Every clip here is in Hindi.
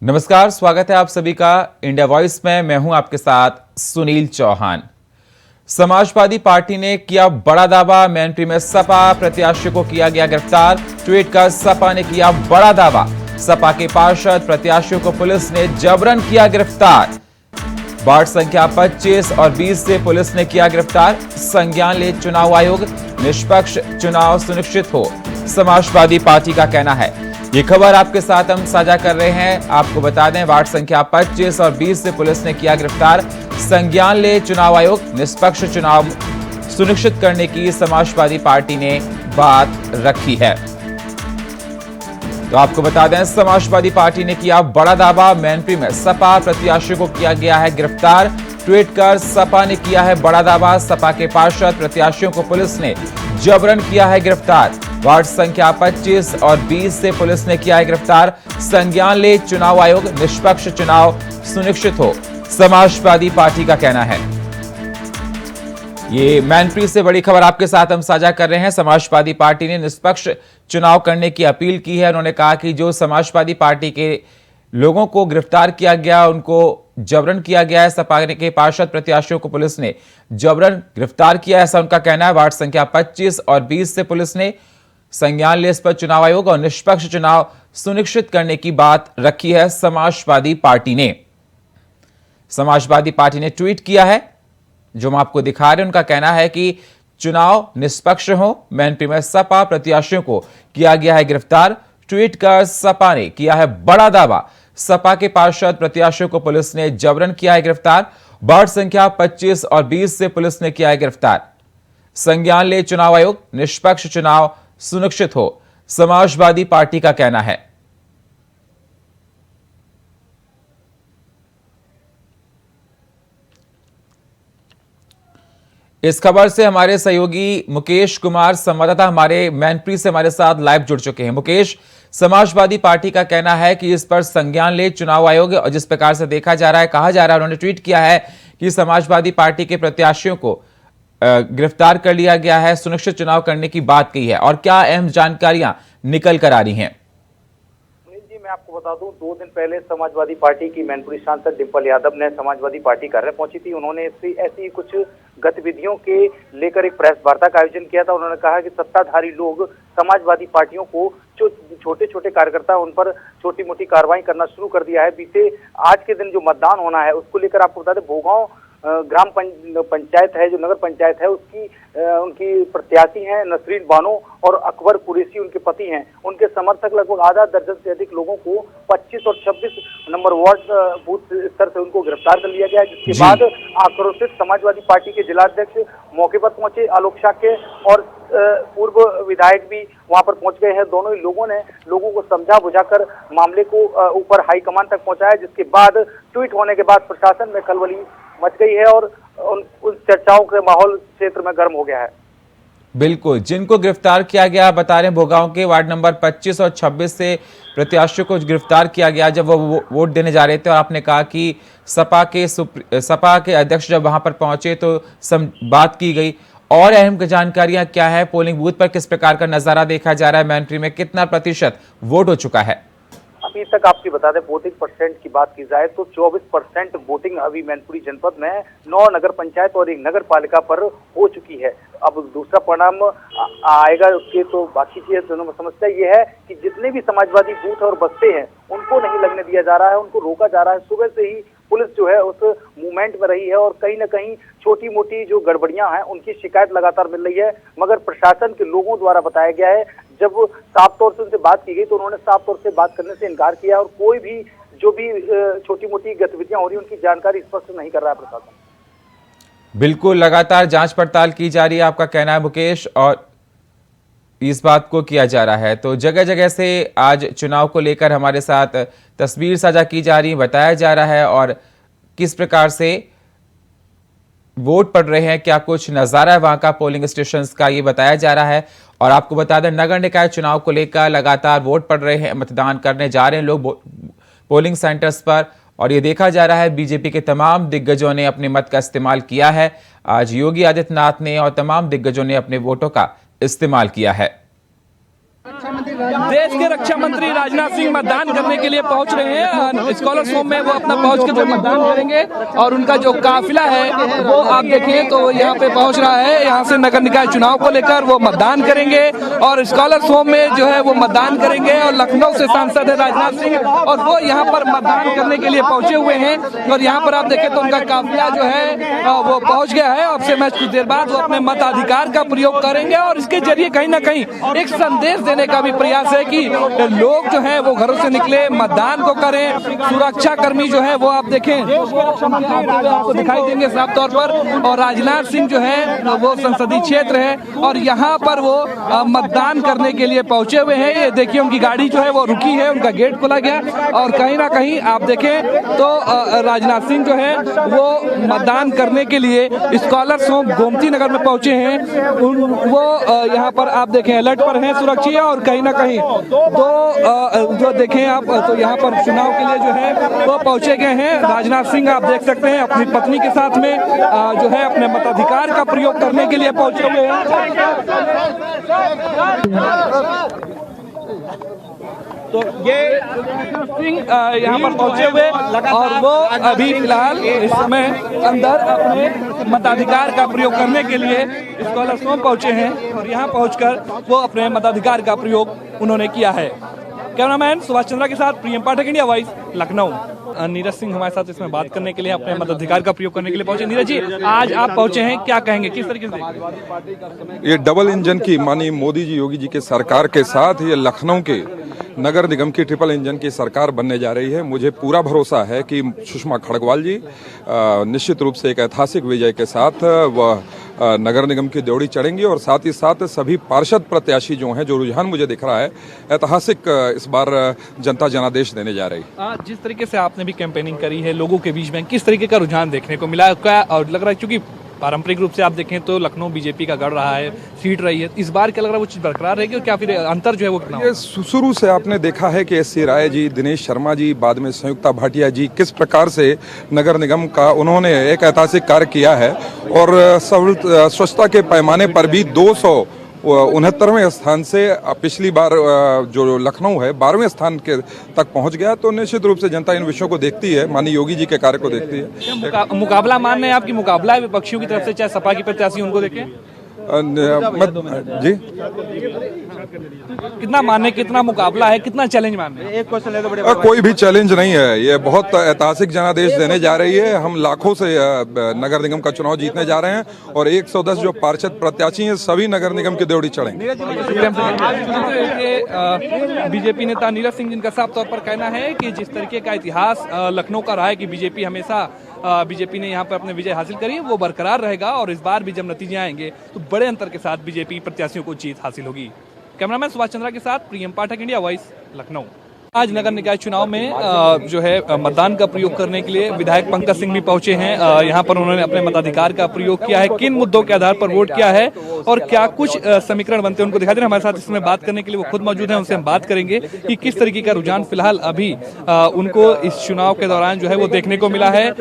नमस्कार, स्वागत है आप सभी का इंडिया वॉइस में। मैं हूं आपके साथ सुनील चौहान। समाजवादी पार्टी ने किया बड़ा दावा, मैनपुरी में सपा प्रत्याशी को किया गया गिरफ्तार। ट्वीट कर सपा ने किया बड़ा दावा, सपा के पार्षद प्रत्याशियों को पुलिस ने जबरन किया गिरफ्तार। वार्ड संख्या 25 और 20 से पुलिस ने किया गिरफ्तार। संज्ञान ले चुनाव आयोग, निष्पक्ष चुनाव सुनिश्चित हो, समाजवादी पार्टी का कहना है। ये खबर आपके साथ हम साझा कर रहे हैं। आपको बता दें, वार्ड संख्या 25 और 20 से पुलिस ने किया गिरफ्तार। संज्ञान ले चुनाव आयोग, निष्पक्ष चुनाव सुनिश्चित करने की समाजवादी पार्टी ने बात रखी है। तो आपको बता दें, समाजवादी पार्टी ने किया बड़ा दावा, मैनपुरी में सपा प्रत्याशी को किया गया है गिरफ्तार। ट्वीट कर सपा ने किया है बड़ा दावा, सपा के पार्षद प्रत्याशियों को पुलिस ने जबरन किया है गिरफ्तार। वार्ड संख्या 25 और 20 से पुलिस ने किया है गिरफ्तार। संज्ञान ले चुनाव आयोग, निष्पक्ष चुनाव सुनिश्चित हो, समाजवादी पार्टी का कहना है। ये मैनपुरी से बड़ी खबर आपके साथ हम साझा कर रहे हैं। समाजवादी पार्टी ने निष्पक्ष चुनाव करने की अपील की है। उन्होंने कहा कि जो समाजवादी पार्टी के लोगों को गिरफ्तार किया गया, उनको जबरन किया गया है। सपा के पार्षद प्रत्याशियों को पुलिस ने जबरन गिरफ्तार किया, ऐसा उनका कहना है। वार्ड संख्या 25 और 20 से पुलिस ने संज्ञान ले इस पर चुनाव आयोग और निष्पक्ष चुनाव सुनिश्चित करने की बात रखी है समाजवादी पार्टी ने। समाजवादी पार्टी ने ट्वीट किया है, जो हम आपको दिखा रहे हैं। उनका कहना है कि चुनाव निष्पक्ष हो, मैनपुरी में सपा प्रत्याशियों को किया गया है गिरफ्तार। ट्वीट कर सपा ने किया है बड़ा दावा, सपा के पार्षद प्रत्याशियों को पुलिस ने जबरन किया है गिरफ्तार। वार्ड संख्या 25 और 20 से पुलिस ने किया है गिरफ्तार। संज्ञान ले चुनाव आयोग, निष्पक्ष चुनाव सुनिश्चित हो, समाजवादी पार्टी का कहना है। इस खबर से हमारे सहयोगी मुकेश कुमार संवाददाता हमारे मैनपुरी से हमारे साथ लाइव जुड़ चुके हैं। मुकेश, समाजवादी पार्टी का कहना है कि इस पर संज्ञान ले चुनाव आयोग, और जिस प्रकार से देखा जा रहा है, कहा जा रहा है, उन्होंने ट्वीट किया है कि समाजवादी पार्टी के प्रत्याशियों को गिरफ्तार कर लिया गया है, सुनिश्चित चुनाव करने की बात कही है। और क्या अहम जानकारियां निकल कर आ रही हैं? जी, मैं आपको बता दूं, 2 दिन पहले समाजवादी पार्टी की मैनपुरी सांसद डिंपल यादव ने समाजवादी पार्टी कार्यालय पहुंची थी। उन्होंने ऐसी ही कुछ गतिविधियों के लेकर एक प्रेस वार्ता का आयोजन किया था। उन्होंने कहा कि सत्ताधारी लोग समाजवादी पार्टियों को जो छोटे छोटे कार्यकर्ता उन पर छोटी मोटी कार्रवाई करना शुरू कर दिया है। बीते आज के दिन जो मतदान होना है, उसको लेकर आपको बता दें, भोगांव ग्राम पंचायत है, जो नगर पंचायत है, उसकी उनकी प्रत्याशी हैं नसरीन बानो और अकबर कुरैशी उनके पति हैं। उनके समर्थक लगभग आधा दर्जन से अधिक लोगों को 25 और 26 नंबर वार्ड बूथ स्तर से उनको गिरफ्तार कर लिया गया, जिसके बाद आक्रोशित समाजवादी पार्टी के जिलाध्यक्ष मौके पर पहुंचे। आलोक शाक्य और पूर्व विधायक भी वहां पर पहुंच गए हैं। दोनों ही लोगों ने लोगों को समझा बुझाकर मामले को ऊपर हाईकमान तक पहुंचाया, जिसके बाद ट्वीट होने के बाद प्रशासन में खलबली मच गई है और उन चर्चाओं के माहौल क्षेत्र में गर्म हो गया है। बिल्कुल, जिनको गिरफ्तार किया गया, बता रहे भोगांव के वार्ड नंबर 25 और 26 से प्रत्याशियों को गिरफ्तार किया गया जब वो वोट देने जा रहे थे। और आपने कहा कि सपा के अध्यक्ष जब वहां पर पहुंचे तो बात की गई। और अहम जानकारियां क्या है? पोलिंग बूथ पर किस प्रकार का नजारा देखा जा रहा है? मैनपुरी में कितना प्रतिशत वोट हो चुका है? अभी तक आपकी बता दें, वोटिंग परसेंट की बात की जाए तो 24% वोटिंग अभी मैनपुरी जनपद में 9 नगर पंचायत और 1 नगर पालिका पर हो चुकी है। अब दूसरा परिणाम आएगा उसके तो बाकी चीजें। समस्या ये है कि जितने भी समाजवादी बूथ और बस्ते हैं, उनको नहीं लगने दिया जा रहा है, उनको रोका जा रहा है। सुबह से ही पुलिस जो है उस मूवमेंट में रही है और कहीं ना कहीं छोटी मोटी जो गड़बड़ियां हैं उनकी शिकायत लगातार मिल रही है। मगर प्रशासन के लोगों द्वारा बताया गया है, जब साफ तौर से उनसे बात की गई तो उन्होंने साफ तौर से बात करने से इनकार किया और कोई भी जो भी छोटी मोटी गतिविधियां हो रही है उनकी जानकारी स्पष्ट नहीं कर रहा है प्रशासन। बिल्कुल, लगातार जांच पड़ताल की जा रही है, आपका कहना है मुकेश, और इस बात को किया जा रहा है। तो जगह जगह से आज चुनाव को लेकर हमारे साथ तस्वीर साझा की जा रही है, बताया जा रहा है और किस प्रकार से वोट पड़ रहे हैं, क्या कुछ नजारा है वहां का पोलिंग स्टेशंस का, ये बताया जा रहा है। और आपको बता दें, नगर निकाय चुनाव को लेकर लगातार वोट पड़ रहे हैं, मतदान करने जा रहे हैं लोग पोलिंग सेंटर्स पर। और ये देखा जा रहा है, बीजेपी के तमाम दिग्गजों ने अपने मत का इस्तेमाल किया है। आज योगी आदित्यनाथ ने और तमाम दिग्गजों ने अपने वोटों का इस्तेमाल किया है। देश के रक्षा मंत्री राजनाथ सिंह मतदान करने के लिए पहुंच रहे हैं। स्कॉलर्स होम में वो अपना पहुंच के जो मतदान करेंगे और उनका जो काफिला है वो आप देखें तो यहाँ पे पहुंच रहा है। यहाँ से नगर निकाय चुनाव को लेकर वो मतदान करेंगे और स्कॉलर्स होम में जो है वो मतदान करेंगे। और लखनऊ से सांसद है राजनाथ सिंह और वो यहाँ पर मतदान करने के लिए पहुंचे हुए हैं। और यहाँ पर आप देखें तो उनका काफिला जो है वो पहुंच गया है। अब से मैं कुछ देर बाद वो अपने मताधिकार का प्रयोग करेंगे और इसके जरिए कहीं ना कहीं एक संदेश देने का भी प्रयास है कि लोग जो है वो घरों से निकले, मतदान को करें। सुरक्षा कर्मी जो है वो आप देखें आपको दिखाई देंगे साफ तौर पर। और राजनाथ सिंह जो है वो संसदीय क्षेत्र है और यहाँ पर वो मतदान करने के लिए पहुंचे हुए हैं। ये देखिए उनकी गाड़ी जो है वो रुकी है, उनका गेट खोला गया और कहीं ना कहीं आप देखें तो राजनाथ सिंह जो है वो मतदान करने के लिए स्कॉलर्स होम गोमती नगर में पहुंचे हैं। वो यहाँ पर आप देखें अलर्ट पर हैं, सुरक्षित है। और कहीं ना कहीं तो जो देखें आप तो यहाँ पर चुनाव के लिए जो है वो पहुंचे गए हैं। राजनाथ सिंह आप देख सकते हैं अपनी पत्नी के साथ में जो है अपने मताधिकार का प्रयोग करने के लिए पहुंचे हुए हैं। तो ये सिंह यहाँ पर पहुंचे हुए और वो अभी फिलहाल इस समय अंदर अपने मताधिकार का प्रयोग करने के लिए स्कॉलर्स होम पहुंचे हैं और यहाँ पहुंचकर वो अपने मताधिकार का प्रयोग उन्होंने किया है। कैमरामैन सुभाष चंद्रा के साथ प्रियम पाठक, इंडिया वॉइस, लखनऊ। नीरज सिंह हमारे साथ इसमें बात करने के लिए, अपने मताधिकार का प्रयोग करने के लिए पहुंचे। नीरज जी, आज आप पहुंचे हैं, क्या कहेंगे, किस तरीके से? ये डबल इंजन की माननीय मोदी जी, योगी जी के सरकार के साथ ये लखनऊ के नगर निगम की ट्रिपल इंजन की सरकार बनने जा रही है। मुझे पूरा भरोसा है कि सुषमा खड़गवाल जी निश्चित रूप से एक ऐतिहासिक विजय के साथ वह नगर निगम की दौड़ी चढ़ेंगी और साथ ही साथ सभी पार्षद प्रत्याशी जो हैं, जो रुझान मुझे दिख रहा है, ऐतिहासिक इस बार जनता जनादेश देने जा रही है। जिस तरीके से आपने भी कैंपेनिंग करी है लोगों के बीच में, किस तरीके का रुझान देखने को मिला क्या? और लग रहा है क्योंकि पारंपरिक रूप से आप देखें तो लखनऊ बीजेपी का गढ़ रहा है, सीट रही है, इस बार क्या लग रहा है वो चीज बरकरार रहेगी और क्या फिर अंतर जो है वो कितना? ये शुरू से आपने देखा है कि एस.सी. राय जी, दिनेश शर्मा जी, बाद में संयुक्ता भाटिया जी, किस प्रकार से नगर निगम का उन्होंने एक ऐतिहासिक कार्य किया है। और स्वच्छता के पैमाने पर भी 269वें स्थान से पिछली बार जो लखनऊ है 12वें स्थान के तक पहुंच गया। तो निश्चित रूप से जनता इन विषयों को देखती है, माननीय योगी जी के कार्य को देखती है। मुकाबला मान रहे हैं आपकी, मुकाबला है विपक्षियों की तरफ से, चाहे सपा की प्रत्याशी उनको देखें जी कितना मानने, कितना मुकाबला है, कितना चैलेंज मानने? एक क्वेश्चन ले तो बड़े कोई भी चैलेंज नहीं है। ये बहुत ऐतिहासिक जनादेश देने जा रही है। हम लाखों से नगर निगम का चुनाव जीतने जा रहे हैं और 110 जो पार्षद प्रत्याशी हैं सभी नगर निगम की दौड़ी चढ़ेंगे। बीजेपी नेता नीरज सिंह जिनका साफ तौर पर कहना है कि जिस तरीके का इतिहास लखनऊ का रहा है कि बीजेपी हमेशा बीजेपी ने यहाँ पर अपने विजय हासिल करी, वो बरकरार रहेगा और इस बार भी जब नतीजे आएंगे तो बड़े अंतर के साथ बीजेपी प्रत्याशियों को जीत हासिल होगी। कैमरामैन सुभाष चंद्रा के साथ प्रियम पाठक, इंडिया वॉइस, लखनऊ। आज नगर निकाय चुनाव में जो है मतदान का प्रयोग करने के लिए विधायक पंकज सिंह भी पहुंचे हैं। यहाँ पर उन्होंने अपने मताधिकार का प्रयोग किया है। किन मुद्दों के आधार पर वोट किया है और क्या कुछ समीकरण बनते हैं उनको दिखा दे रहे हैं। हमारे साथ इसमें बात करने के लिए वो खुद मौजूद हैं, उनसे हम बात करेंगे कि किस तरीके का रुझान फिलहाल अभी उनको इस चुनाव के दौरान जो है वो देखने को मिला है।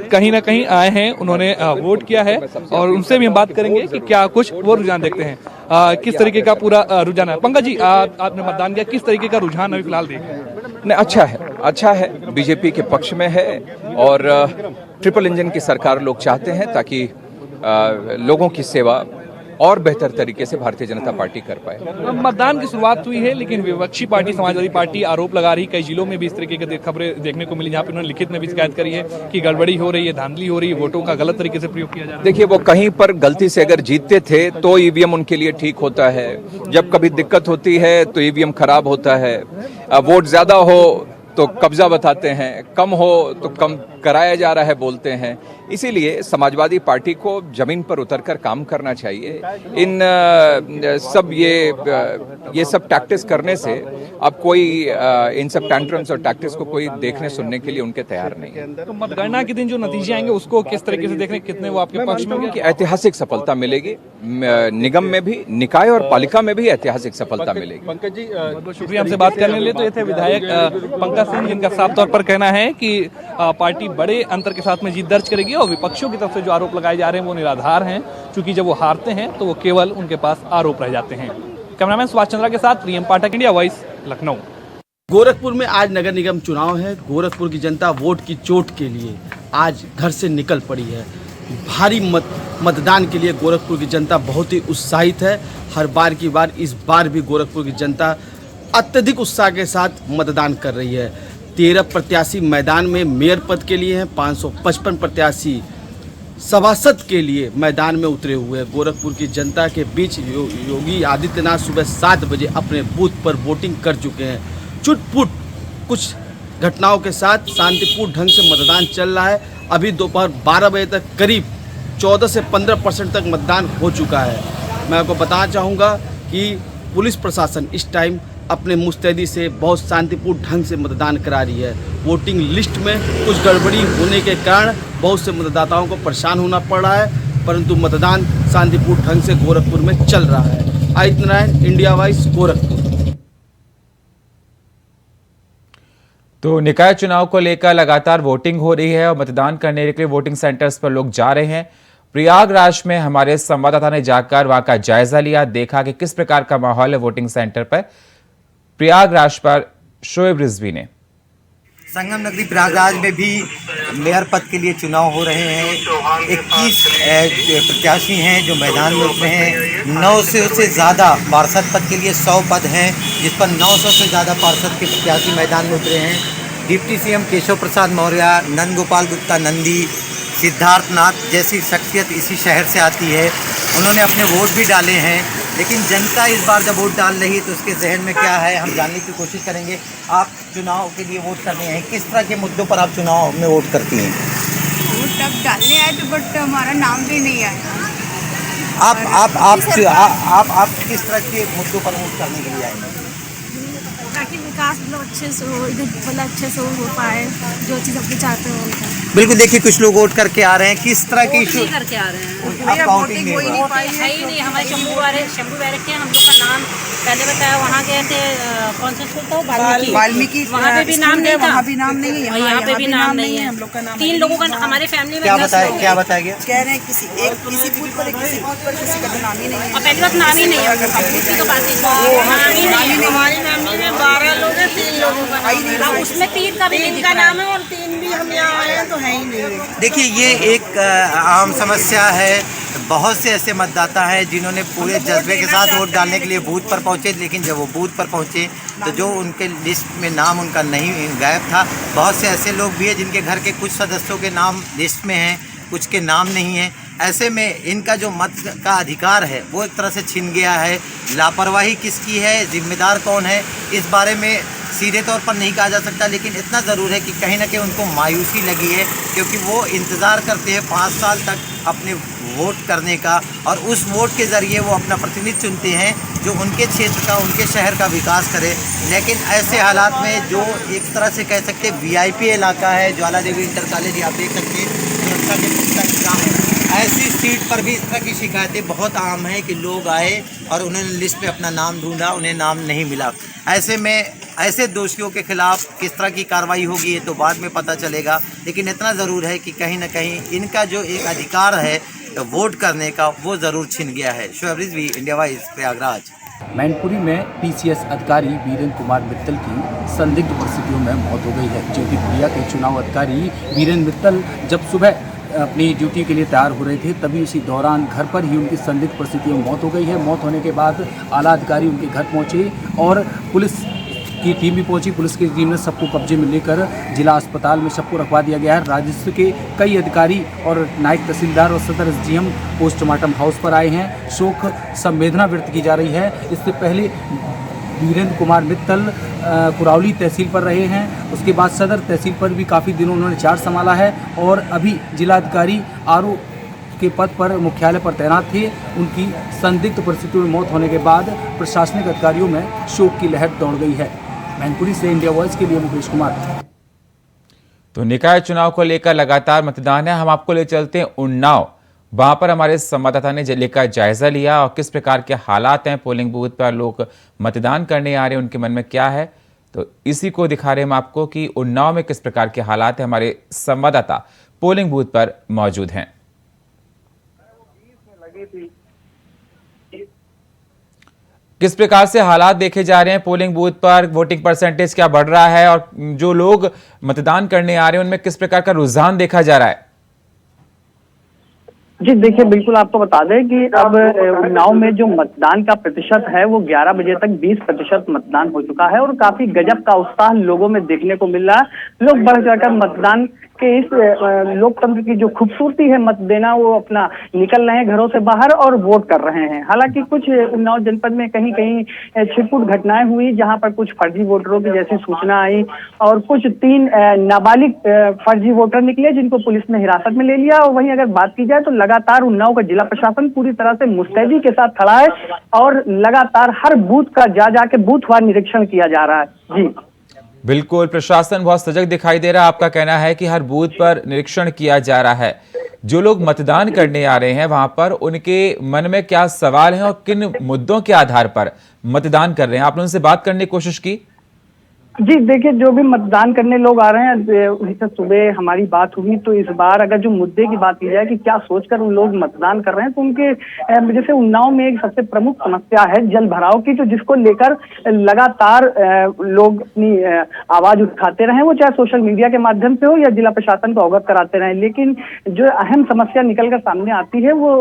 कहीं ना कहीं आए हैं, उन्होंने वोट किया है और उनसे भी हम बात करेंगे कि क्या कुछ वो रुझान देखते हैं, किस तरीके का पूरा रुझान है। पंकज जी, आपने मतदान किया, किस तरीके का रुझान अभी फिलहाल देख? नहीं, अच्छा है, बीजेपी के पक्ष में है और ट्रिपल इंजन की सरकार लोग चाहते हैं ताकि लोगों की सेवा और बेहतर तरीके से भारतीय जनता पार्टी कर पाए। मतदान की शुरुआत हुई है लेकिन विपक्षी पार्टी समाजवादी पार्टी आरोप लगा रही, कई जिलों में भी इस तरीके की खबरें देखने को मिली जहां पर उन्होंने लिखित में भी शिकायत करी है कि गड़बड़ी हो रही है, धांधली हो रही है, वोटों का गलत तरीके से प्रयोग किया जा रहा है। देखिए, वो कहीं पर गलती से अगर जीतते थे तो ईवीएम उनके लिए ठीक होता है, जब कभी दिक्कत होती है तो ईवीएम खराब होता है, वोट ज्यादा हो तो कब्जा बताते हैं, कम हो तो कम कराया जा रहा है बोलते हैं। इसीलिए समाजवादी पार्टी को जमीन पर उतरकर काम करना चाहिए। इन सब टैक्टिक्स करने से अब कोई इन सब टैंट्रम्स और टैक्टिक्स को कोई देखने सुनने के लिए उनके तैयार नहीं है। तो मतगणना के दिन जो नतीजे आएंगे उसको किस तरीके से देखने, कितने वो आपके पक्ष में? कि ऐतिहासिक सफलता मिलेगी, निगम में भी, निकाय और पालिका में भी ऐतिहासिक सफलता मिलेगी। पंकज जी, बहुत शुक्रिया हमसे बात करने के लिए। तो ये थे विधायक पंकज सिंह जिनका साफ तौर पर कहना है कि पार्टी बड़े अंतर के साथ में जीत दर्ज करेगी और विपक्षियों की तरफ से जो आरोप लगाए जा रहे हैं वो निराधार हैं, क्योंकि जब वो हारते हैं तो वो केवल उनके पास आरोप रह जाते हैं। कैमरामैन सुभाष चंद्रा के साथ प्रियम पाठक, इंडिया वॉइस, लखनऊ। गोरखपुर में आज नगर निगम चुनाव है। गोरखपुर की जनता वोट की चोट के लिए आज घर से निकल पड़ी है। भारी मतदान के लिए गोरखपुर की जनता बहुत ही उत्साहित है। हर बार की बार इस बार भी गोरखपुर की जनता अत्यधिक उत्साह के साथ मतदान कर रही है। 13 प्रत्याशी मैदान में मेयर पद के लिए हैं। 555 प्रत्याशी सभासद के लिए मैदान में उतरे हुए हैं। गोरखपुर की जनता के बीच योगी आदित्यनाथ सुबह 7 बजे अपने बूथ पर वोटिंग कर चुके हैं। छुटपुट कुछ घटनाओं के साथ शांतिपूर्ण ढंग से मतदान चल रहा है। अभी दोपहर 12 बजे तक करीब 14 से 15% तक मतदान हो चुका है। मैं आपको बताना चाहूँगा कि पुलिस प्रशासन इस टाइम अपने मुस्तैदी से बहुत शांतिपूर्ण ढंग से मतदान करा रही है। वोटिंग लिस्ट में कुछ गड़बड़ी होने के कारण बहुत से मतदाताओं को परेशान होना पड़ रहा है, परंतु मतदान शांतिपूर्ण ढंग से गोरखपुर में चल रहा है। Aditya Narayan, India voice, Gorakhpur. तो निकाय चुनाव को लेकर लगातार वोटिंग हो रही है और मतदान करने के लिए वोटिंग सेंटर्स पर लोग जा रहे हैं। प्रयागराज में हमारे संवाददाता ने जाकर वहां का जायजा लिया, देखा कि किस प्रकार का माहौल है वोटिंग सेंटर पर। प्रयागराज पर शोएब रिजवी ने। संगम नगरी प्रयागराज में भी मेयर पद के लिए चुनाव हो रहे हैं। 21 प्रत्याशी हैं जो मैदान में उतरे हैं। 900 से ज़्यादा पार्षद पद के लिए 100 पद हैं, जिस पर 900 से ज़्यादा पार्षद के प्रत्याशी मैदान में उतरे हैं। डिप्टी सीएम केशव प्रसाद मौर्य, नंद गोपाल गुप्ता नंदी, सिद्धार्थ नाथ जैसी शख्सियत इसी शहर से आती है। उन्होंने अपने वोट भी डाले हैं, लेकिन जनता इस बार जब वोट डाल रही है तो उसके जहन में क्या है, हम जानने की कोशिश करेंगे। आप चुनाव के लिए वोट करने हैं, किस तरह के मुद्दों पर आप चुनाव में वोट करती हैं? वोट अब डालने आए तो बट हमारा नाम भी नहीं आया। आप किस तरह के मुद्दों पर वोट करने के लिए आएंगे? ताकि विकास मतलब अच्छे से हो, इधर मतलब अच्छे से हो पाए, जो चीज़ अपने चाहते हो। बिल्कुल, देखिए कुछ लोग वोट करके आ रहे हैं, किस तरह के इशू करके आ रहे हैं। काउंटिंग नहीं नहीं पाई है ही नहीं। हमारे शंभू बैरक के हम लोग का नाम पहले बताया, वहाँ गए थे, कौन सा स्कूल था, वाल्मीकि, वहाँ पे भी नाम नहीं था, वहाँ भी नाम नहीं है, यहाँ पे भी नाम नहीं है। हम लोग का नाम 3 लोगों का हमारे फैमिली में क्या बताया गया? कह रहे हैं किसी बूथ पर किसी का तो नाम ही नहीं है। और पहली बात नाम ही नहीं है, किसी का बात नहीं। हमारी फैमिली में 12 लोग हैं, 3 लोगों का, उसमें 3 का भी नहीं का नाम है और 3 भी हम यहाँ आए हैं तो है ही नहीं। देखिए, ये एक आम समस्या है। बहुत से ऐसे मतदाता हैं जिन्होंने पूरे जज्बे के साथ वोट डालने के लिए बूथ पर पहुंचे, लेकिन जब वो बूथ पर पहुंचे तो जो उनके लिस्ट में नाम उनका नहीं गायब था। बहुत से ऐसे लोग भी हैं जिनके घर के कुछ सदस्यों के नाम लिस्ट में हैं, कुछ के नाम नहीं हैं। ऐसे में इनका जो मत का अधिकार है वो एक तरह से छिन गया है। लापरवाही किसकी है, जिम्मेदार कौन है, इस बारे में सीधे तौर पर नहीं कहा जा सकता, लेकिन इतना ज़रूर है कि कहीं ना कहीं उनको मायूसी लगी है, क्योंकि वो इंतज़ार करते हैं 5 साल तक अपने वोट करने का, और उस वोट के ज़रिए वो अपना प्रतिनिधि चुनते हैं जो उनके क्षेत्र का, उनके शहर का विकास करे। लेकिन ऐसे हालात में जो एक तरह से कह सकते हैं VIP इलाका है, ज्वाला देवी इंटर कॉलेज, आप देख सकते हैं सुरक्षा के पुख्ता इंतजाम है। ऐसी सीट पर भी इस तरह की शिकायतें बहुत आम हैं कि लोग आए और उन्होंने लिस्ट में अपना नाम ढूंढा, उन्हें नाम नहीं मिला। ऐसे में ऐसे दोषियों के खिलाफ किस तरह की कार्रवाई होगी ये तो बाद में पता चलेगा, लेकिन इतना ज़रूर है कि कहीं ना कहीं इनका जो एक अधिकार है वोट करने का वो ज़रूर छिन गया है। Shoaib Rizvi, India Voice, Prayagraj. मैनपुरी में PCS अधिकारी वीरेंद्र कुमार मित्तल की संदिग्ध परिस्थितियों में मौत हो गई है। ज्योतिप्रिया के चुनाव अधिकारी वीरेंद्र मित्तल जब सुबह अपनी ड्यूटी के लिए तैयार हो रहे थे, तभी उसी दौरान घर पर ही उनकी संदिग्ध परिस्थितियों में मौत हो गई है। मौत होने के बाद आला अधिकारी उनके घर पहुंचे और पुलिस की टीम भी पहुंची। पुलिस की टीम ने सबको कब्जे में लेकर जिला अस्पताल में सबको रखवा दिया गया है। राजस्व के कई अधिकारी और नायब तहसीलदार और सदर SDM पोस्टमार्टम हाउस पर आए हैं। शोक संवेदना व्यक्त की जा रही है। इससे पहले वीरेंद्र कुमार मित्तल कुरावली तहसील पर रहे हैं, उसके बाद सदर तहसील पर भी काफ़ी दिनों उन्होंने चार्ज संभाला है और अभी जिलाधिकारी RO के पद पर मुख्यालय पर तैनात थे। उनकी संदिग्ध परिस्थितियों में मौत होने के बाद प्रशासनिक अधिकारियों में शोक की लहर दौड़ गई है। मैनपुरी से इंडिया वॉइस के लिए मुकेश कुमार। तो निकाय चुनाव को लेकर लगातार मतदान है। हम आपको ले चलते हैं उन्नाव, वहां पर हमारे संवाददाता ने लेकर जायजा लिया और किस प्रकार के हालात हैं पोलिंग बूथ पर, लोग मतदान करने आ रहे हैं, उनके मन में क्या है, तो इसी को दिखा रहे हैं हम आपको कि उन्नाव में किस प्रकार के हालात हैं। हमारे संवाददाता पोलिंग बूथ पर मौजूद हैं। किस प्रकार से हालात देखे जा रहे हैं पोलिंग बूथ पर? वोटिंग परसेंटेज क्या बढ़ रहा है और जो लोग मतदान करने आ रहे हैं उनमें किस प्रकार का रुझान देखा जा रहा है? जी देखिए, बिल्कुल आपको बता दें कि अब उन्नाव में जो मतदान का प्रतिशत है वो 11 बजे तक 20% मतदान हो चुका है और काफी गजब का उत्साह लोगों में देखने को मिल रहा है। लोग बढ़ चढ़कर मतदान के इस लोकतंत्र की जो खूबसूरती है मत देना, वो अपना निकल रहे हैं घरों से बाहर और वोट कर रहे हैं। हालांकि कुछ उन्नाव जनपद में कहीं कहीं छिटपुट घटनाएं हुई जहां पर कुछ फर्जी वोटरों की जैसी सूचना आई और कुछ 3 नाबालिग फर्जी वोटर निकले जिनको पुलिस ने हिरासत में ले लिया। और वहीं अगर बात की जाए तो लगातार उन्नाव का जिला प्रशासन पूरी तरह से मुस्तैदी के साथ खड़ा है और लगातार हर बूथ का जा जाके बूथवार निरीक्षण किया जा रहा है। जी बिल्कुल, प्रशासन बहुत सजग दिखाई दे रहा है। आपका कहना है कि हर बूथ पर निरीक्षण किया जा रहा है। जो लोग मतदान करने आ रहे हैं वहां पर उनके मन में क्या सवाल हैं और किन मुद्दों के आधार पर मतदान कर रहे हैं? आपने उनसे बात करने की कोशिश की? जी देखिए, जो भी मतदान करने लोग आ रहे हैं, उनसे सुबह हमारी बात हुई तो इस बार अगर जो मुद्दे की बात की जाए कि क्या सोचकर उन लोग मतदान कर रहे हैं, तो उनके जैसे उन्नाव में एक सबसे प्रमुख समस्या है जल भराव की, तो जिसको लेकर लगातार लोग अपनी आवाज उठाते रहे, वो चाहे सोशल मीडिया के माध्यम से हो या जिला प्रशासन को अवगत कराते रहे। लेकिन जो अहम समस्या निकलकर सामने आती है वो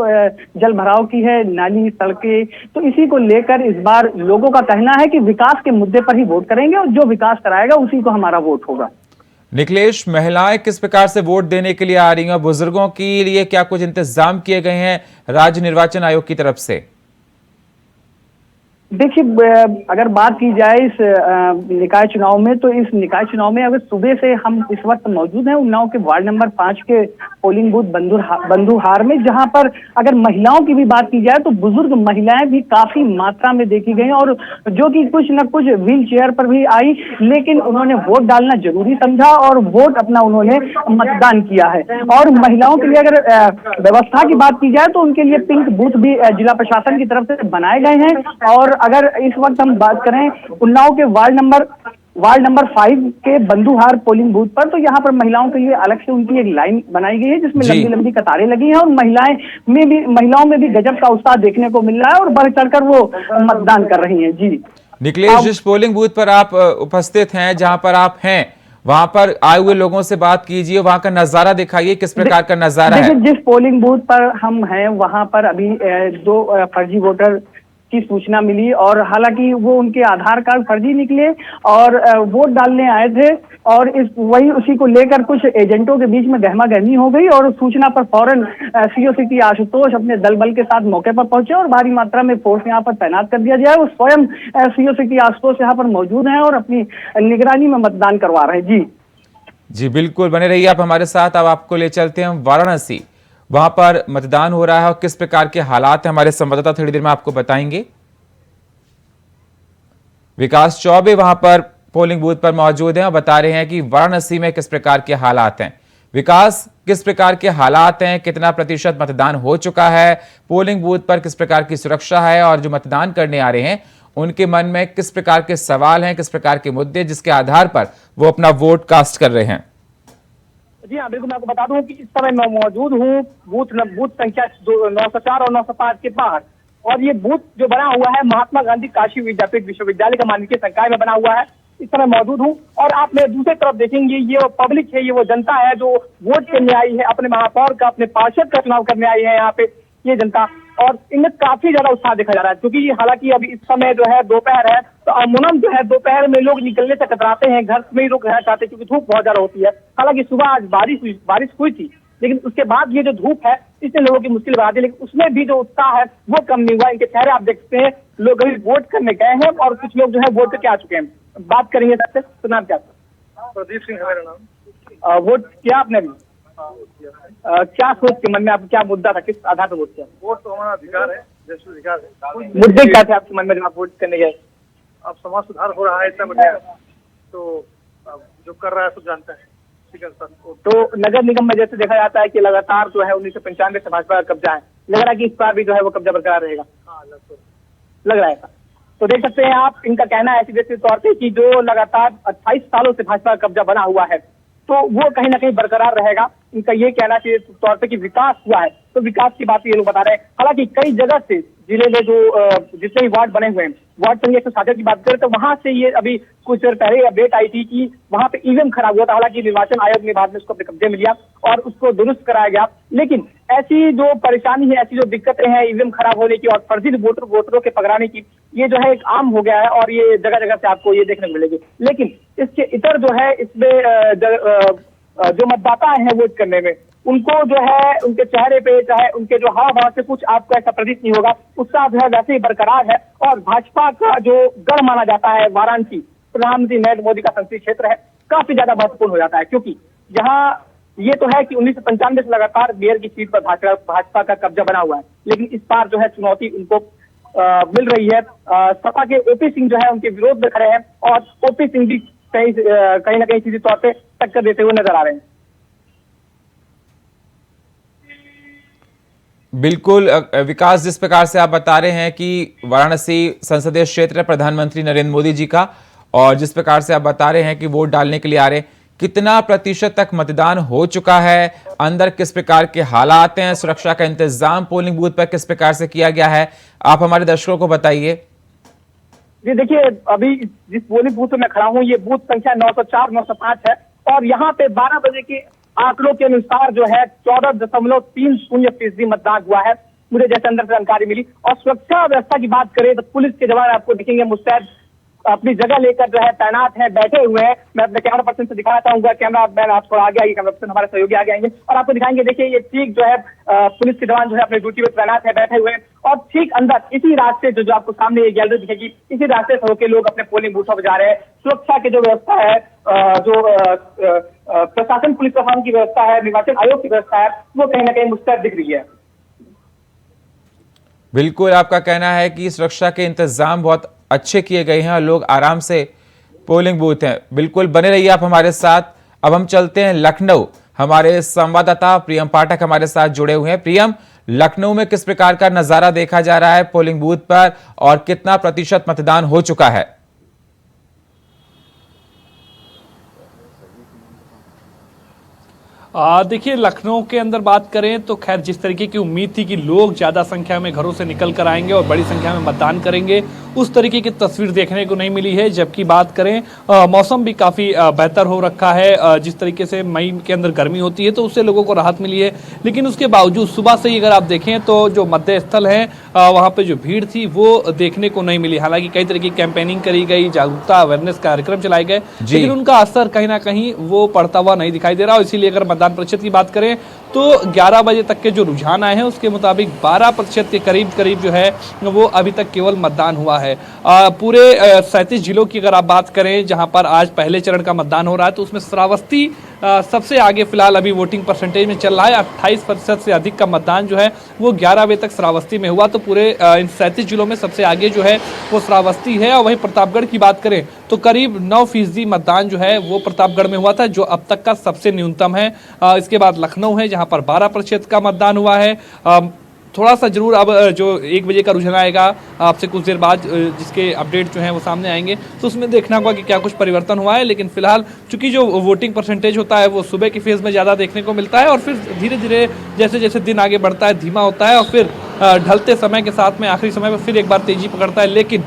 जल भराव की है, नाली सड़कें। तो इसी को लेकर इस बार लोगों का कहना है कि विकास के मुद्दे पर ही वोट करेंगे और जो कराएगा उसी को हमारा वोट होगा। निखिलेश, महिलाएं किस प्रकार से वोट देने के लिए आ रही हैं? बुजुर्गों के लिए क्या कुछ इंतजाम किए गए हैं राज्य निर्वाचन आयोग की तरफ से? देखिए, अगर बात की जाए इस निकाय चुनाव में, तो इस निकाय चुनाव में अगर सुबह से हम इस वक्त मौजूद हैं उन्नाव के वार्ड नंबर 5 के पोलिंग बूथ बंधुहार में, जहां पर अगर महिलाओं की भी बात की जाए तो बुजुर्ग महिलाएं भी काफी मात्रा में देखी गई और जो कि कुछ न कुछ व्हील चेयर पर भी आई, लेकिन उन्होंने वोट डालना जरूरी समझा और वोट अपना उन्होंने मतदान किया है। और महिलाओं के लिए अगर व्यवस्था की बात की जाए तो उनके लिए पिंक बूथ भी जिला प्रशासन की तरफ से बनाए गए हैं। और अगर इस वक्त हम बात करें उन्नाव के वार्ड नंबर 5 के बंधुहार पोलिंग बूथ पर, तो यहाँ पर महिलाओं के लिए अलग से उनकी एक लाइन बनाई गई है जिसमें लंबी लंबी कतारें लगी हैं और महिलाओं में भी गजब का उत्साह देखने को मिल रहा है और बढ़ चढ़कर वो मतदान कर रही हैं। जी निखिलेश, जिस पोलिंग बूथ पर आप उपस्थित हैं, जहां पर आप हैं, वहां पर आए हुए लोगों से बात कीजिए, वहां का नजारा दिखाइए, किस प्रकार का नजारा है? जिस पोलिंग बूथ पर हम हैं वहां पर अभी 2 फर्जी वोटर की सूचना मिली और हालांकि वो उनके आधार कार्ड फर्जी निकले और वोट डालने आए थे और उसी को लेकर कुछ एजेंटों के बीच में गहमा-गहमी हो गई और सूचना पर फौरन सीओ सिटी आशुतोष अपने दल बल के साथ मौके पर पहुंचे और भारी मात्रा में फोर्स यहाँ पर तैनात कर दिया गया है। वो स्वयं सीओ सिटी आशुतोष यहाँ पर मौजूद हैं और अपनी निगरानी में मतदान करवा रहे हैं। जी बिल्कुल, बने रहिए आप हमारे साथ। अब आपको ले चलते हैं वाराणसी, वहां पर मतदान हो रहा है और किस प्रकार के हालात हैं हमारे संवाददाता थोड़ी देर में आपको बताएंगे। विकास चौबे वहां पर पोलिंग बूथ पर मौजूद हैं और बता रहे हैं कि वाराणसी में किस प्रकार के हालात हैं। विकास, किस प्रकार के हालात हैं? कितना प्रतिशत मतदान हो चुका है? पोलिंग बूथ पर किस प्रकार की सुरक्षा है और जो मतदान करने आ रहे हैं उनके मन में किस प्रकार के सवाल हैं, किस प्रकार के मुद्दे जिसके आधार पर वो अपना वोट कास्ट कर रहे हैं? जी हाँ, बिल्कुल। मैं आपको बता दूं कि इस समय मैं मौजूद हूँ बूथ संख्या 904 और 905 के बाहर, और ये बूथ जो बना हुआ है महात्मा गांधी काशी विद्यापीठ विश्वविद्यालय का मानवीय संकाय में बना हुआ है। इस समय मौजूद हूँ और आप मेरे दूसरे तरफ देखेंगे ये वो पब्लिक है, ये वो जनता है जो वोट करने आई है, अपने महापौर का, अपने पार्षद का चुनाव करने आई है यहाँ पे ये जनता, और इनमें काफी ज्यादा उत्साह देखा जा रहा है। क्योंकि हालांकि अभी इस समय जो है दोपहर है, तो अमूमन जो है दोपहर में लोग निकलने से कतराते हैं, घर में ही लोग रहना चाहते हैं क्योंकि धूप बहुत ज्यादा होती है। हालांकि सुबह आज बारिश हुई थी, लेकिन उसके बाद ये जो धूप है इसने लोगों की मुश्किल बढ़ा दी, लेकिन उसमें भी जो उत्साह है वो कम नहीं हुआ। इनके चेहरे आप देख सकते हैं, लोग अभी वोट करने गए हैं और कुछ लोग जो है वोट करके आ चुके हैं। बात करेंगे सबसे। तो नाम क्या? प्रदीप सिंह है मेरा नाम। वोट किया आपने भी? क्या सोच के मन में आपका क्या मुद्दा था, किस आधार पर वोट किया? वोट तो हमारा अधिकार है, जैसे अधिकार है। मुद्दे क्या थे आपके मन में जब आप वोट करने गए? अब समाज सुधार हो रहा है इतना बढ़िया, तो जो कर रहा है सब जानता है। तो नगर निगम में जैसे देखा जाता है कि लगातार जो है 1995 से भाजपा का कब्जा है, लग रहा है कि इस बार भी जो है वो कब्जा बरकरार रहेगा। लग रहा है ऐसा। तो देख सकते हैं आप, इनका कहना है ऐसे तौर पे कि जो लगातार 28 सालों से भाजपा का कब्जा बना हुआ है तो वो कहीं ना कहीं बरकरार रहेगा। इनका ये कहना चाहिए तौर पे कि विकास हुआ है, तो विकास की बात ये लोग बता रहे हैं। हालांकि कई जगह से जिले में जो जितने भी वार्ड बने हुए हैं, वार्ड संख्या 167 की बात करें तो वहां से ये अभी कुछ देर पहले अपडेट आई थी कि वहां पे ईवीएम खराब हुआ था। हालांकि निर्वाचन आयोग ने बाद में उसको अपने कब्जे में लिया और उसको दुरुस्त कराया गया। लेकिन ऐसी जो परेशानी है, ऐसी जो दिक्कतें हैं ईवीएम खराब होने की और फर्जी वोटरों के पकड़ाने की, ये जो है एक आम हो गया है और ये जगह जगह से आपको ये देखने को मिलेगी। लेकिन इसके इतर जो है, इसमें जो मतदाता हैं वोट करने में, उनको जो है उनके चेहरे पे, चाहे उनके जो हाव भाव से कुछ आपको ऐसा प्रतीत नहीं होगा, उत्साह जो है वैसे ही बरकरार है। और भाजपा का जो गढ़ माना जाता है वाराणसी, प्रधानमंत्री नरेंद्र मोदी का संसदीय क्षेत्र है, काफी ज्यादा महत्वपूर्ण हो जाता है। क्योंकि यहाँ ये तो है कि 1995 से लगातार मेयर की सीट पर भाजपा का कब्जा बना हुआ है, लेकिन इस बार जो है चुनौती उनको मिल रही है। सपा के ओपी सिंह जो है उनके विरोध में खड़े हैं और ओपी सिंह भी कहीं ना कहीं सीधे तौर पे टक्कर देते हुए नजर आ रहे हैं। बिल्कुल विकास, जिस प्रकार से आप बता रहे हैं कि वाराणसी संसदीय क्षेत्र प्रधानमंत्री नरेंद्र मोदी जी का, और जिस प्रकार से आप बता रहे हैं कि वोट डालने के लिए आ रहे हैं, कितना प्रतिशत तक मतदान हो चुका है, अंदर किस प्रकार के हालात हैं, सुरक्षा का इंतजाम पोलिंग बूथ पर किस प्रकार से किया गया है, आप हमारे दर्शकों को बताइए। जी देखिए, अभी जिस पोलिंग बूथ में मैं खड़ा हूँ, ये बूथ संख्या 904, 905 है और यहाँ पे 12 बजे के आंकड़ों के अनुसार जो है 14.30% मतदान हुआ है, मुझे जैसे अंदर से जानकारी मिली। और सुरक्षा व्यवस्था की बात करें तो पुलिस के जवान आपको दिखेंगे मुस्तैद अपनी जगह लेकर जो है तैनात है, बैठे हुए हैं। मैं अपने कैमरा पर्सन से दिखाना चाहूंगा, कैमरा मैन आप थोड़ा आगे आइए, कैमरा पर्सन हमारे सहयोगी आगे आएंगे और आपको दिखाएंगे। देखिए ये ठीक जो है पुलिस के जवान जो है अपने ड्यूटी पे तैनात है, बैठे हुए हैं और ठीक अंदर इसी रास्ते जो आपको सामने ये गैलरी दिखेगी, इसी रास्ते से होकर लोग अपने पोलिंग बूथों पर जा रहे हैं। सुरक्षा की जो व्यवस्था है, जो प्रशासन पुलिस प्रशासन की व्यवस्था है, निर्वाचन आयोग की व्यवस्था है, वो कहीं ना कहीं मुस्तैद दिख रही है। बिल्कुल, आपका कहना है कि सुरक्षा के इंतजाम बहुत अच्छे किए गए हैं और लोग आराम से पोलिंग बूथ हैं। बिल्कुल बने रहिए आप हमारे साथ। अब हम चलते हैं लखनऊ, हमारे संवाददाता प्रियम पाठक हमारे साथ जुड़े हुए हैं। प्रियम, लखनऊ में किस प्रकार का नजारा देखा जा रहा है पोलिंग बूथ पर और कितना प्रतिशत मतदान हो चुका है? देखिए, लखनऊ के अंदर बात करें तो खैर जिस तरीके की उम्मीद थी कि लोग ज़्यादा संख्या में घरों से निकल कर आएंगे और बड़ी संख्या में मतदान करेंगे, उस तरीके की तस्वीर देखने को नहीं मिली है। जबकि बात करें मौसम भी काफ़ी बेहतर हो रखा है। जिस तरीके से मई के अंदर गर्मी होती है तो उससे लोगों को राहत मिली है, लेकिन उसके बावजूद सुबह से ही अगर आप देखें तो जो मध्य स्थल है वहाँ पर जो भीड़ थी वो देखने को नहीं मिली। हालांकि कई तरह की कैंपेनिंग करी गई, जागरूकता अवेयरनेस कार्यक्रम चलाए गए, लेकिन उनका असर कहीं ना कहीं वो पड़ता हुआ नहीं दिखाई दे रहा। और इसीलिए अगर मतदान प्रतिशत की बात करें तो 11 बजे तक के जो रुझान आए हैं उसके मुताबिक 12% के करीब जो है वो अभी तक केवल मतदान हुआ है। पूरे 37 जिलों की अगर आप बात करें जहां पर आज पहले चरण का मतदान हो रहा है तो उसमें श्रावस्ती सबसे आगे फिलहाल अभी वोटिंग परसेंटेज में चल रहा है। 28% से अधिक का मतदान जो है वो 11 बजे तक श्रावस्ती में हुआ। तो पूरे इन 37 जिलों में सबसे आगे जो है वो श्रावस्ती है। और वहीं प्रतापगढ़ की बात करें तो करीब 9% मतदान जो है वो प्रतापगढ़ में हुआ था, जो अब तक का सबसे न्यूनतम है। इसके बाद लखनऊ है जहां पर 12% का मतदान हुआ है। थोड़ा सा जरूर अब जो 1 बजे का रुझान आएगा आपसे कुछ देर बाद, जिसके अपडेट जो हैं वो सामने आएंगे, तो उसमें देखना होगा कि क्या कुछ परिवर्तन हुआ है। लेकिन फिलहाल चूंकि जो वोटिंग परसेंटेज होता है वो सुबह की फेज़ में ज़्यादा देखने को मिलता है और फिर धीरे धीरे जैसे जैसे दिन आगे बढ़ता है धीमा होता है और फिर ढलते समय के साथ में आखिरी समय पर फिर एक बार तेज़ी पकड़ता है। लेकिन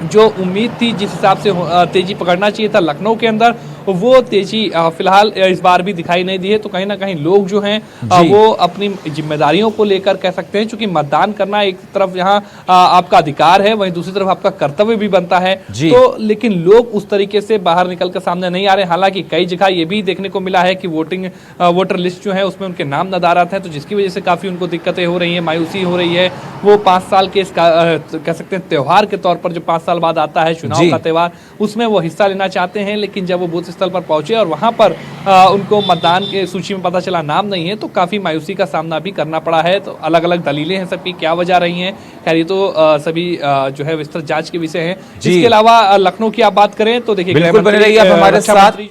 जो उम्मीद थी जिस हिसाब से तेज़ी पकड़ना चाहिए था लखनऊ के अंदर, वो तेजी फिलहाल इस बार भी दिखाई नहीं दी है। तो कहीं ना कहीं लोग जो हैं वो अपनी जिम्मेदारियों को लेकर कह सकते हैं, क्योंकि मतदान करना एक तरफ यहाँ आपका अधिकार है, वहीं दूसरी तरफ आपका कर्तव्य भी बनता है। तो लेकिन लोग उस तरीके से बाहर निकल कर सामने नहीं आ रहे। हालांकि कई जगह ये भी देखने को मिला है कि वोटर लिस्ट जो है उसमें उनके नाम नदारत हैं, तो जिसकी वजह से काफ़ी उनको दिक्कतें हो रही हैं, मायूसी हो रही है। वो 5 साल के कह सकते हैं त्यौहार के तौर पर जो 5 साल बाद आता है चुनाव का त्यौहार, उसमें वो हिस्सा लेना चाहते हैं। लेकिन जब वो बूथ स्थल पर पहुंचे और वहां पर उनको मतदान के सूची में पता चला नाम नहीं है, तो काफी मायूसी का सामना भी करना पड़ा है। तो अलग अलग दलीलें हैं सबकी, क्या वजह रही हैं, खैर ये तो सभी जो है विस्तृत जांच के विषय हैं। इसके अलावा लखनऊ की आप बात करें तो देखिए हमारे साथ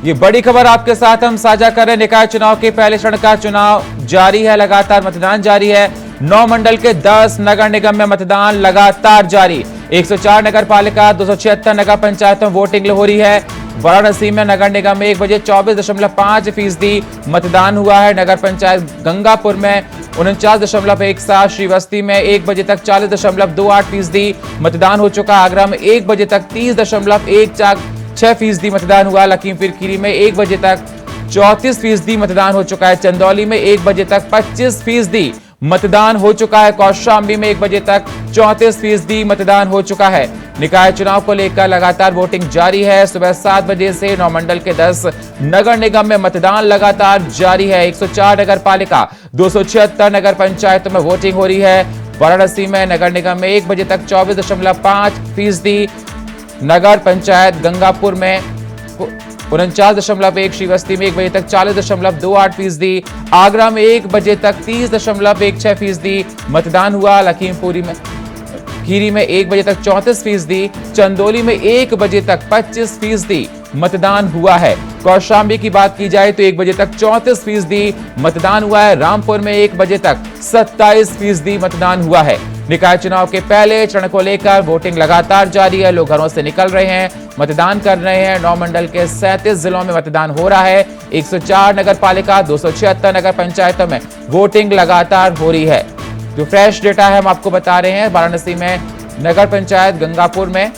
ये बड़ी खबर आपके साथ हम साझा कर रहे हैं। निकाय चुनाव के पहले चरण का चुनाव जारी है, लगातार मतदान जारी है। 9 मंडल के 10 नगर निगम में मतदान लगातार जारी। 104 नगर पालिका, 276 नगर पंचायतों में वोटिंग हो रही है। वाराणसी में नगर निगम में 1 बजे 24.5% मतदान हुआ है। नगर पंचायत गंगापुर में 49.17, श्रीवस्ती में 1 बजे तक 40.28% मतदान हो चुका। आगरा में 1 बजे तक 30.16% मतदान हुआ। लखीमपुर खीरी में 1 बजे तक 34% मतदान हो चुका है। चंदौली में 1 बजे तक 25% मतदान हो चुका है। कौशाम्बी में 1 बजे तक 34% मतदान हो चुका है। निकाय चुनाव को लेकर लगातार वोटिंग जारी है। सुबह 7 बजे से 9 मंडल के 10 नगर निगम में मतदान लगातार जारी है। 104 नगर पालिका 276 नगर पंचायतों में वोटिंग हो रही है। वाराणसी में नगर निगम में 1 बजे तक 24.5%, नगर पंचायत गंगापुर में 49.1, श्रीवस्ती में 1 बजे तक 40.28%, आगरा में 1 बजे तक 30.16% मतदान हुआ। लखीमपुरी में खीरी में 1 बजे तक 34%, चंदौली में 1 बजे तक 25% मतदान हुआ है। कौशाम्बी की बात की जाए तो 1 बजे तक 34% मतदान हुआ है। रामपुर में 1 बजे तक 27% मतदान हुआ है। निकाय चुनाव के पहले चरण को लेकर वोटिंग लगातार जारी है। लोग घरों से निकल रहे हैं, मतदान कर रहे हैं। 9 मंडल के 37 जिलों में मतदान हो रहा है। 104 नगर पालिका 276 नगर पंचायतों में वोटिंग लगातार हो रही है। जो फ्रेश डेटा है हम आपको बता रहे हैं। वाराणसी में नगर पंचायत गंगापुर में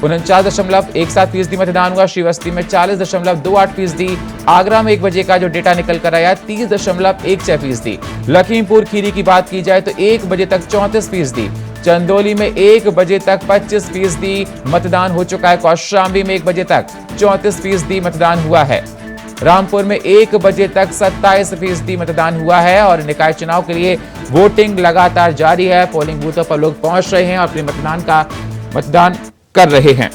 49.17% मतदान हुआ। श्रीवस्ती में 40.28%, आगरा में 1 बजे का जो डेटा निकल कर आया 30.16%। लखीमपुर खीरी की बात की जाए तो 1 बजे तक 34%, चंदौली में 1 बजे तक 25% मतदान हो चुका है। कौशाम्बी में 1 बजे तक 34% मतदान हुआ है। रामपुर में 1 बजे तक 27% मतदान हुआ है। और निकाय चुनाव के लिए वोटिंग लगातार जारी है। पोलिंग बूथों पर लोग पहुंच रहे हैं और अपने मतदान कर रहे हैं।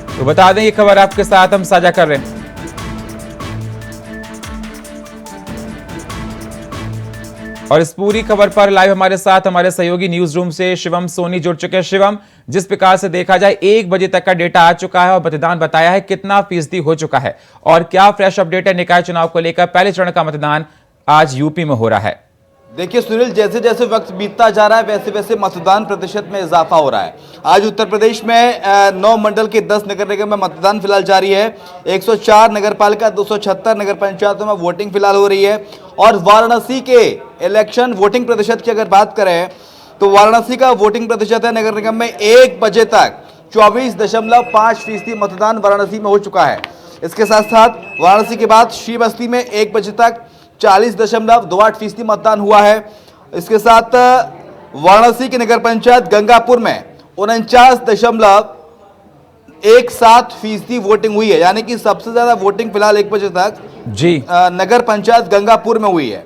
तो बता दें ये खबर आपके साथ हम साझा कर रहे हैं। और इस पूरी खबर पर लाइव हमारे साथ हमारे सहयोगी न्यूज रूम से शिवम सोनी जुड़ चुके हैं। शिवम, जिस प्रकार से देखा जाए 1 बजे तक का डेटा आ चुका है और मतदान बताया है, कितना फीसदी हो चुका है और क्या फ्रेश अपडेट है निकाय चुनाव को लेकर? पहले चरण का मतदान आज यूपी में हो रहा है। देखिए सुनील, जैसे जैसे वक्त बीतता जा रहा है वैसे वैसे मतदान प्रतिशत में इजाफा हो रहा है। आज उत्तर प्रदेश में 9 मंडल के 10 नगर निगम में मतदान फिलहाल जारी है। 104 नगर पालिका 276 नगर पंचायतों में वोटिंग फिलहाल हो रही है। और वाराणसी के इलेक्शन वोटिंग प्रतिशत की अगर बात करें तो वाराणसी का वोटिंग प्रतिशत है नगर निगम में 1 बजे तक 24.5% मतदान वाराणसी में हो चुका है। इसके साथ साथ वाराणसी के बाद श्रीवस्ती में 1 बजे तक 40.28% मतदान हुआ है। इसके साथ वाराणसी की नगर पंचायत गंगापुर में 49.17% वोटिंग हुई है, यानी कि सबसे ज्यादा वोटिंग फिलहाल 1 बजे तक नगर पंचायत गंगापुर में हुई है।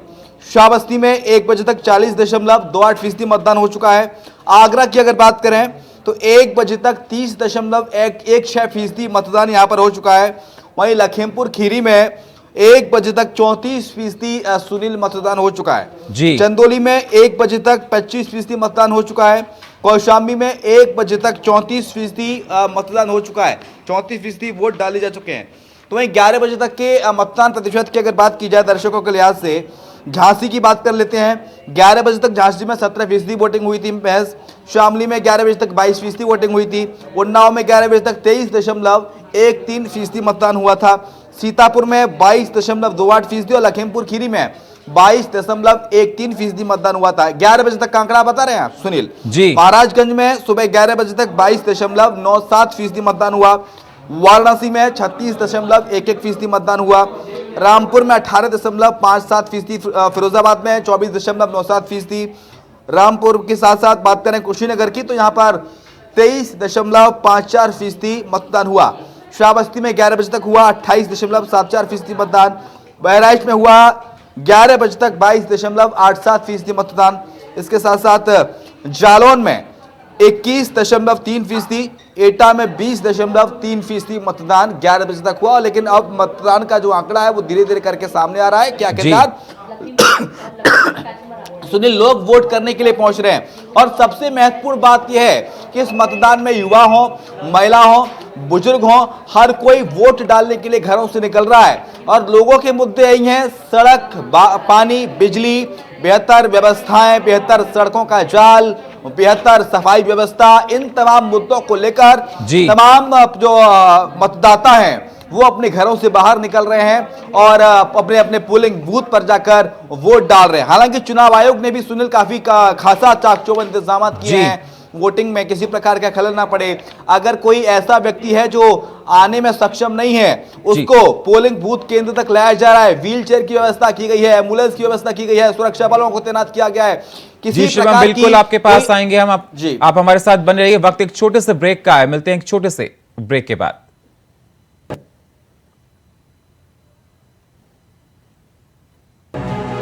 श्रावस्ती में 1 बजे तक 40.28% मतदान हो चुका है। आगरा की अगर बात करें तो 1 बजे तक 30.16% मतदान यहां पर हो चुका है। वहीं लखीमपुर खीरी में 1 बजे तक 34% सुनील मतदान हो चुका है जी। चंदौली में 1 बजे तक 25% मतदान हो चुका है। कौशाम्बी में 1 बजे तक 34% मतदान हो चुका है। 34% वोट डाले जा चुके हैं। तो वहीं 11 बजे तक के मतदान प्रतिशत की अगर बात की जाए दर्शकों के लिहाज से, झांसी की बात कर लेते हैं। 11 बजे तक झांसी में 17% वोटिंग हुई थी महज। शामली में 11 बजे तक 22% वोटिंग हुई थी। उन्नाव में 11 बजे तक 23.13% मतदान हुआ था। सीतापुर में 22.28% और लखीमपुर खीरी में 22.13% मतदान हुआ था। 11 बजे तक का आंकड़ा बता रहे हैं आप सुनील जी। महाराजगंज में सुबह 11 बजे तक 22.97% मतदान हुआ। वाराणसी में 36.11% मतदान हुआ। रामपुर में 18.57%, फिरोजाबाद में 24.97%। रामपुर के साथ साथ बात करें कुशीनगर की तो यहाँ पर 23.54% मतदान हुआ। श्रावस्ती में 11 बजे तक हुआ 28.74% मतदान। बहराइच में हुआ 11 बजे तक 22.87% मतदान। इसके साथ साथ जालौन में 21.3%, एटा में 20.3% मतदान 11 बजे तक हुआ। लेकिन अब मतदान का जो आंकड़ा है वो धीरे धीरे करके सामने आ रहा है। क्या कहते हैं सुनील, लोग वोट करने के लिए पहुंच रहे हैं और सबसे महत्वपूर्ण बात यह है कि इस मतदान में युवा हो, महिला हो, बुजुर्ग हो, हर कोई वोट डालने के लिए घरों से निकल रहा है। और लोगों के मुद्दे यही हैं, सड़क, पानी, बिजली, बेहतर व्यवस्थाएं, बेहतर सड़कों का जाल, बेहतर सफाई व्यवस्था, इन तमाम मुद्दों को लेकर जी। तमाम जो मतदाता हैं वो अपने घरों से बाहर निकल रहे हैं और अपने अपने पोलिंग बूथ पर जाकर वोट डाल रहे हैं। हालांकि चुनाव आयोग ने भी सुनील काफी खासा चाक चौबंद इंतजाम किए हैं, वोटिंग में किसी प्रकार का खलल ना पड़े। अगर कोई ऐसा व्यक्ति है जो आने में सक्षम नहीं है, उसको पोलिंग बूथ केंद्र तक लाया जा रहा है। व्हील चेयर की व्यवस्था की गई है, एम्बुलेंस की व्यवस्था की गई है, सुरक्षा बलों को तैनात किया गया है। जी शिवम, बिल्कुल आपके पास आएंगे हम। आप हमारे साथ बने रहिए। वक्त एक छोटे से ब्रेक का है, मिलते हैं एक छोटे से ब्रेक के बाद।